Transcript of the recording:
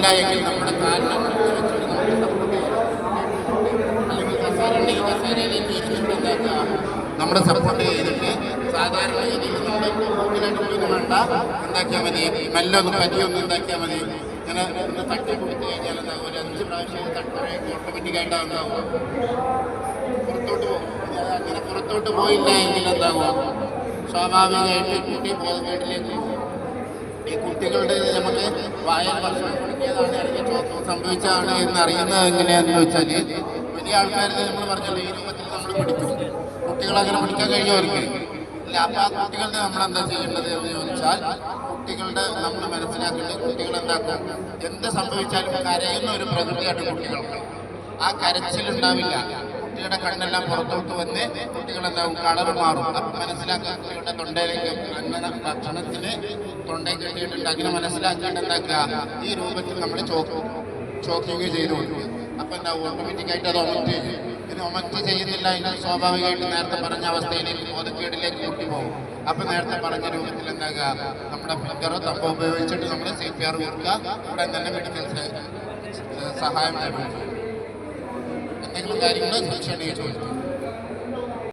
പോയില്ല എങ്കിൽ നമ്മുടെ കാലിനെ അല്ലെങ്കിൽ കസേര ഉണ്ടെങ്കിൽ കസേരയിലേക്ക് ഇരുന്നിട്ട് എന്താക്കുക, നമ്മുടെ സപ്പോർട്ട് ചെയ്തിട്ട് സാധാരണ രീതിയിൽ നമ്മൾ മൂക്കിലായിട്ടൊന്നും വേണ്ട, എന്താക്കിയാൽ മതി, മെല്ലെ ഒന്ന് പതിയൊന്നും എന്താക്കിയാൽ മതി. ഇങ്ങനെ ഒന്ന് തട്ടി കൊടുത്തു കഴിഞ്ഞാൽ എന്താകും, ഒരു 5 പ്രാവശ്യം തട്ടുകയൊക്കെ ഓട്ടോമാറ്റിക്കായിട്ടാകും പുറത്തോട്ട് പോകും. അങ്ങനെ പുറത്തോട്ട് പോയില്ല എങ്കിൽ എന്താകും, സ്വാഭാവികമായിട്ട് കുട്ടി വീട്ടിലേക്ക് പോകും. ഈ കുട്ടികളുടെ നമുക്ക് വായന ഭക്ഷണം കൊടുക്കിയതാണ് അല്ലെങ്കിൽ ചോദ്യം സംഭവിച്ചതാണ് എന്ന് അറിയുന്നത് എങ്ങനെയാണെന്ന് വെച്ചാൽ, വലിയ ആൾക്കാരെ നമ്മൾ പറഞ്ഞല്ലോ ഈ രൂപത്തിൽ നമ്മൾ പിടിക്കും. കുട്ടികളങ്ങനെ പിടിക്കാൻ കഴിയുമവർക്ക് ഇല്ല. അപ്പം ആ കുട്ടികളുടെ നമ്മളെന്താ ചെയ്യേണ്ടത് എന്ന് ചോദിച്ചാൽ, കുട്ടികളുടെ നമ്മൾ മനസ്സിലാക്കേണ്ടത്, കുട്ടികൾ എന്താക്കും, എന്ത് സംഭവിച്ചാലും കരയുന്ന ഒരു പ്രകൃതിയായിട്ട് കുട്ടികൾക്ക്. ആ കരച്ചിലുണ്ടാവില്ല, കുട്ടിയുടെ കണ്ണെല്ലാം പുറത്തോട്ട് വന്ന് കുട്ടികളെന്താവും, കളറ് മാറും. അപ്പം മനസ്സിലാക്കുക കുട്ടികളുടെ തൊണ്ടയിലേക്ക് ഭക്ഷണത്തിന് തൊണ്ടയിൽ കെട്ടിയിട്ടുണ്ട്. അങ്ങനെ മനസ്സിലാക്കേണ്ട എന്താക്കുക, ഈ രൂപത്തിൽ നമ്മൾ ചോക്കിങ് ചെയ്ത് കൊടുക്കും. അപ്പം എന്താവും, ഓട്ടോമാറ്റിക്കായിട്ട് അത് ഒമറ്റ് ചെയ്യും. ഇത് ഒമറ്റ് ചെയ്യുന്നില്ല എങ്കിൽ സ്വാഭാവികമായിട്ട് നേരത്തെ പറഞ്ഞ അവസ്ഥയിലേക്ക് ബോധക്കേടിലേക്ക് കുട്ടി പോകും. അപ്പം നേരത്തെ പറഞ്ഞ രൂപത്തിൽ എന്താക്കുക, നമ്മുടെ ഫിംഗറോ തപ്പോ ഉപയോഗിച്ചിട്ട് നമ്മൾ CPR കൊടുക്കുക. ഇവിടെ തന്നെ മെഡിക്കൽ സഹായം നേടും. എന്തെങ്കിലും കാര്യങ്ങൾ സംശയം ചോദിക്കും.